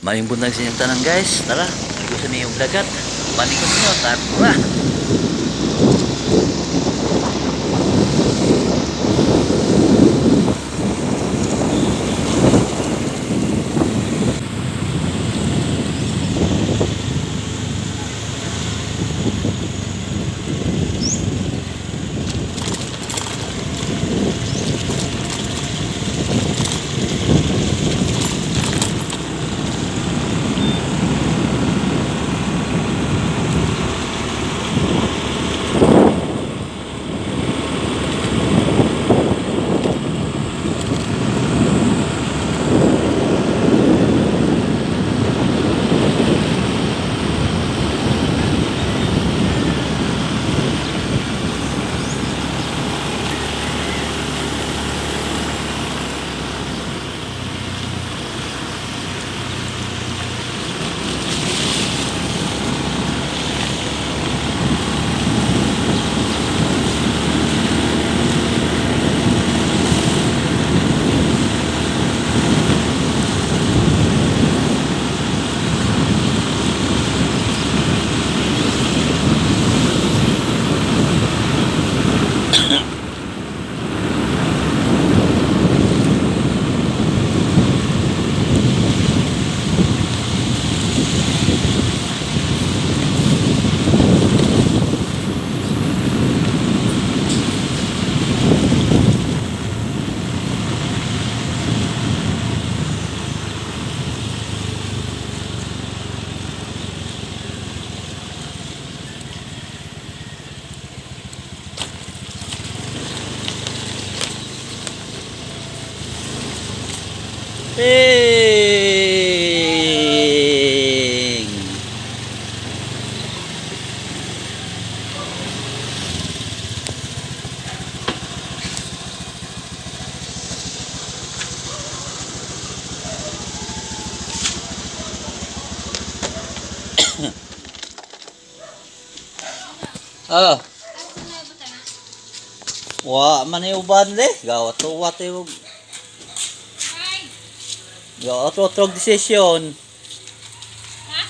Maayong buntag sa inyong tanan guys. Tara, gusto niyo yung dagat. Balik ko ninyo. Tara! Ping! Ah, wa man yung uban le. Gawat to wat yung nag-utotrog desisyon. Ha?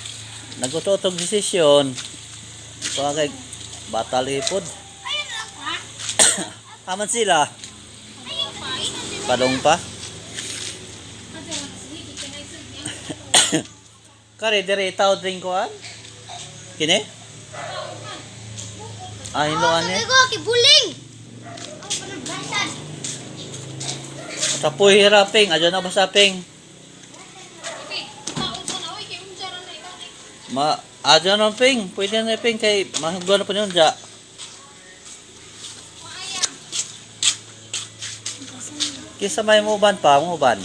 Nag-utotrog desisyon. Kaya bata lipod. Aman sila. Padong pa. Kare dire tao drink ko an. Kini? Ah, hinloan ni. Ko kibuling. Tapoy hiraping, adyo na basaping. Adyo na ping, pwede na ping kay mahugwa na po niyon dya. Kisa may muban pa, muban.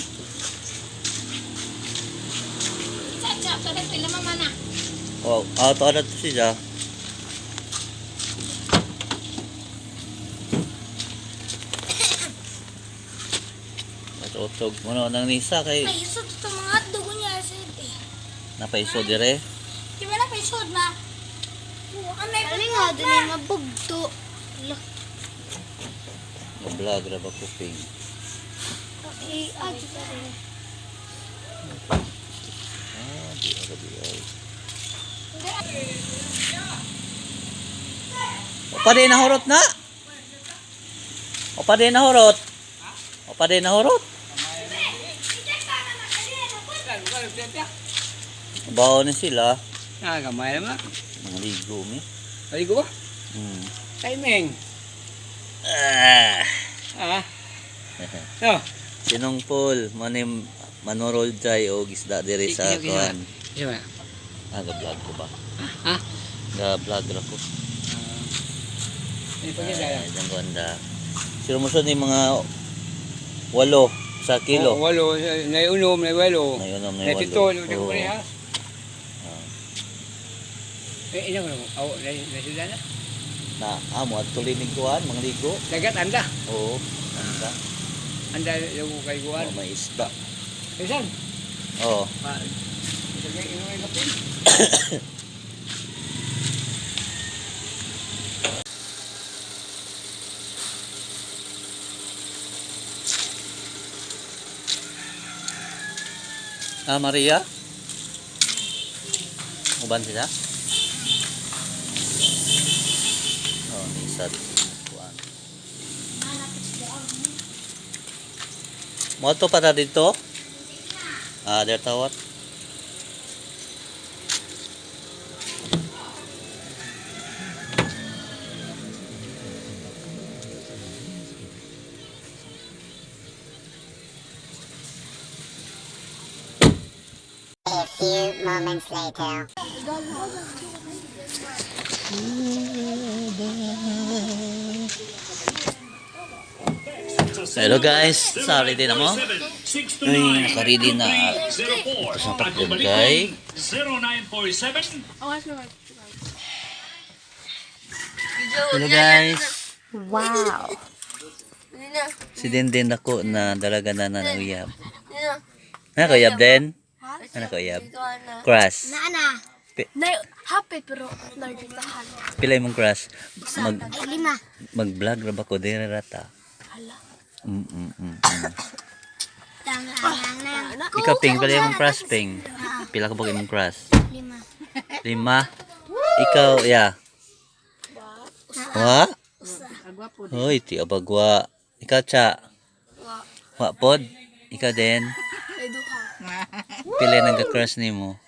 Oh, auto ada to siya. Utog mo nang nisa kay Paisod ito mga dugo niya sa ito. napaisod dire. Di ba napaisod na? Kali nga din yung mabugto. Vlog ra ba ko ping. Adi pa rin. Ah, di ay. O pa din nahurot na. O pa din nahurot. O pa din nahurot. Bawo ni sila. Ah, gamay naman. Mga ligo mi. Ligo ba? Timing. Ah. Ah. No. Sinong pool manim manorol jay o gisda dire sa kuan. Iya. Ah, ga-vlog ko ba? Ha? Ga-vlog ra ko. Ini pagi saya. Ay, ang ganda. Sino mo ni mga 8 sa kilo. Walo, naiunom, naiwalo. Naiunom, Naipito, naiwalo. hindi ko Oo. pa niya. Ina ko naman. Aw, nasuda na. Na amo at tulinig kuan mga ligo. Dagat anda. Oo. Anda. Anda yung kay Guan. Oh, may isda. Isan? Oo. Pa. Sige, inuwi ka pin. Ah, Maria? uban siya. Oh, ni sad kuan. Mo to para dito. Ah, der tawat. A few moments later. Hello guys, sorry din mo. Ay, nakaready na. Sa pagbigay. 0947 Hello guys. Wow. Si Denden ako na dalaga na uyab. Ano uyab din? Ano uyab? Crush. Naana. na happy pero nagitahan. Pilay mong crush. Ay, 5. Mag-vlog ra ba ko dire rata? Hala. Tangang. Ikaw ping pilay mong crush ping. Pila ka ba imong crush? 5. 5. Ikaw ya. Wa? Hoy, ti abagwa. Ikaw cha. Wa pod. Ikaw din. Ay duha. Pilay nang crush nimo.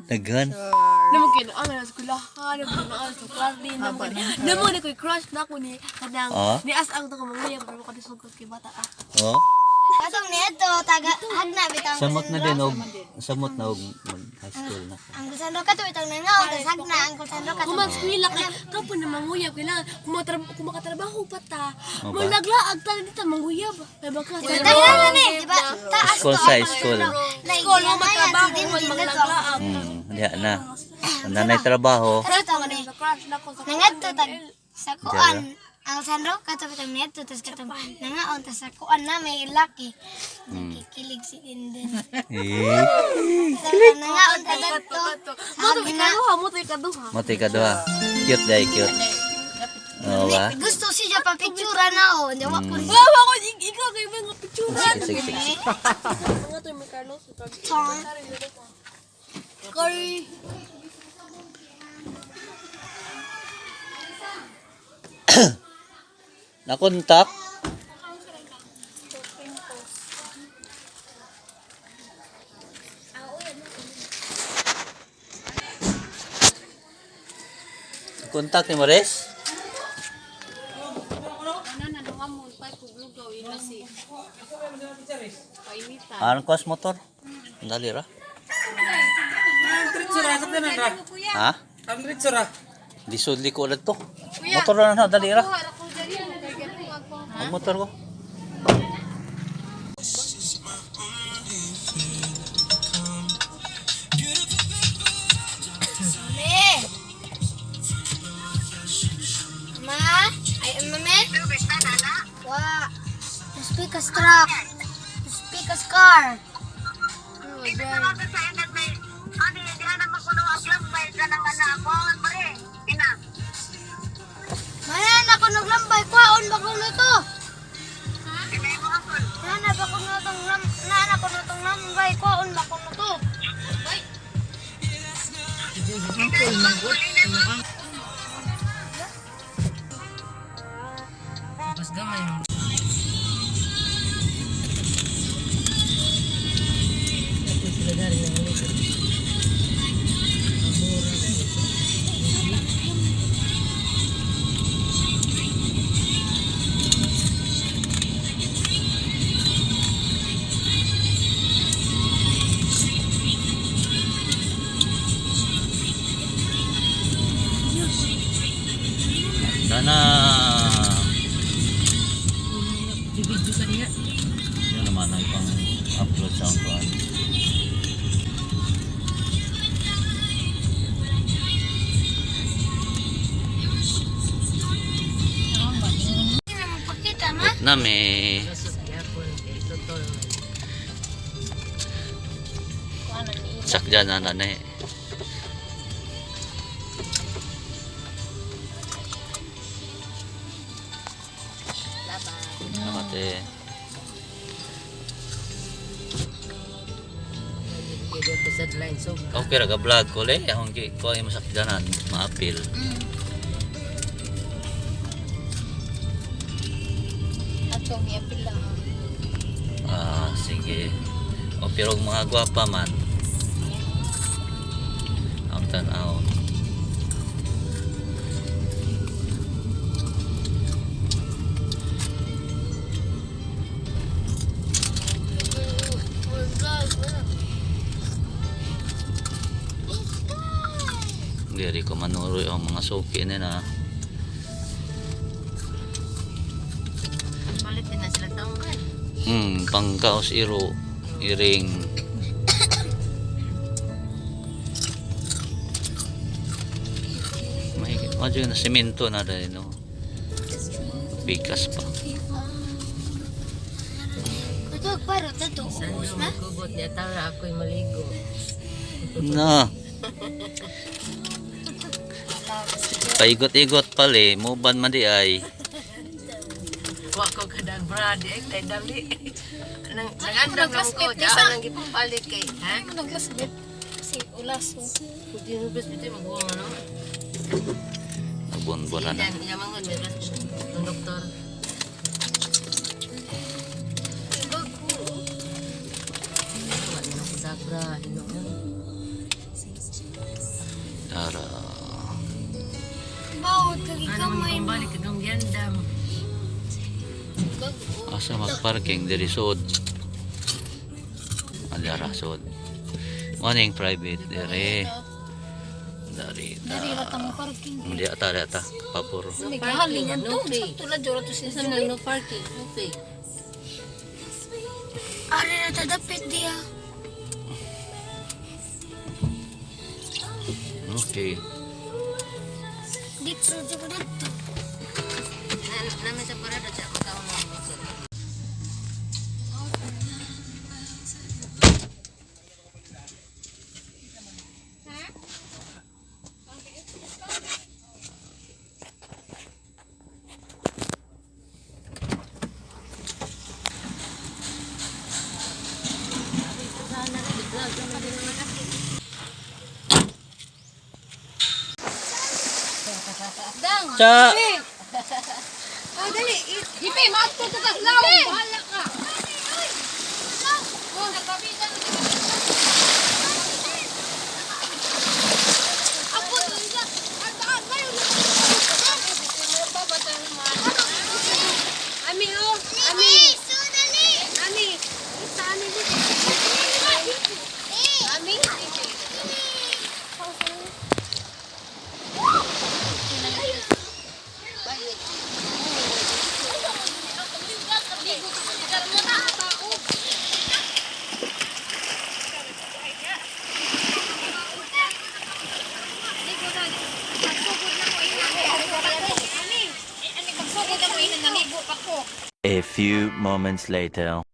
Daghan. Daghan. Naman kayo ang nasa kulahan, naman sa klardin, naman na ko'y crush na ko ni kanang Ah? ni as ang takong mga pero ko disugod kay bata ah. Oh. Katong nito taga hagna bitaw. Samot na din og samot na og high school na. Ang kusando ka to itong nangaw tas hagna ang kusando ka to. Kung magskwila ka, kapon na manguyab kailangan kung makatrabaho pa ta. O Mo ba? naglaag ta dito manguyab. Kay baka Tayo na ni, di ba? Taas School to. sa school. School mo matrabaho din mo din to. maglaag. Diya na. Ang nanay trabaho. Pero to ni. Sa crush na ko sa Nangadto tag sa kuan. Ang sandro kato bitang neto tas katong nangaon tas sa kuan na may laki. Nakikilig si Dinden. Eh, Nangaon tag to. Mo to ikaduha, mo to ikaduha. mati ka doha. Cute day, cute. Oo ba? Gusto siya pa picture na o. Hindi wa ko. Bawa ko ikaw kay mga picture. Sige, sige, sige. Mga to may Carlos. Tong. Curry. Nakontak. Kontak ni Maris. Ano kos motor? Dali ra. Ha? Lisod liko ulit to. Motor na dali ra. Ang motor ko. Ma, ay mame. Wa. Speak a truck. Speak a car. Mana na ko naglambay kwaon ba ko to? Na ba ko tong na ko tong lambay kwaon ba ko to? Sana. Yan naman ang pang upload sa kuan. Hindi na magpakita ma. Na may sakja na nanay. Namate. sa line so Okay ra ka vlog ko le, akong ko ay masakdanan, maapil. Ato niya pila. Ah, sige. O pero kung mga gwapa man. Ang tanaw. Diri ko manuroy ang mga suki nila. palit din na sila tanggal. Pangkaos iro, iring. May medyo na semento na dahil no. Pikas pa. Ito paro tato. Ubos na. Kugot niya tara ako'y maligo. Na. Paigot-igot pala, muban man di ay. Wa ko kadang brad ay tay dali. Nangandam lang ko daan ang gipapalit kay ha. Ano naglasbit? Kasi ulas. Pudi no bes bitaw magbuang ano. Nabunbulan na. Dan iya mangon may ang doktor. Wa na ko sabra ino. Tara. Bawat kagi Ano man kamay mo. pambalik kang yandam. Asa magparking diri sud. Adara sud. Morning private diri. Dari. Dari rata mo parking. Hindi ata papor. May kahalingan to. Tulad jura to Sa siya. no parking, no pay. Ari na tadapit dia. Okay. Dito juga dito. Namin sa parada sa makaon na mo. Cha. Ah, dali. Ipe, mato to ka. Law. Bahala ka. Oh, nagpapitan. Ako to isa. Ang kayo na. Ami oh. Ami. Ami. Isa ani dito. Ami. A few moments later.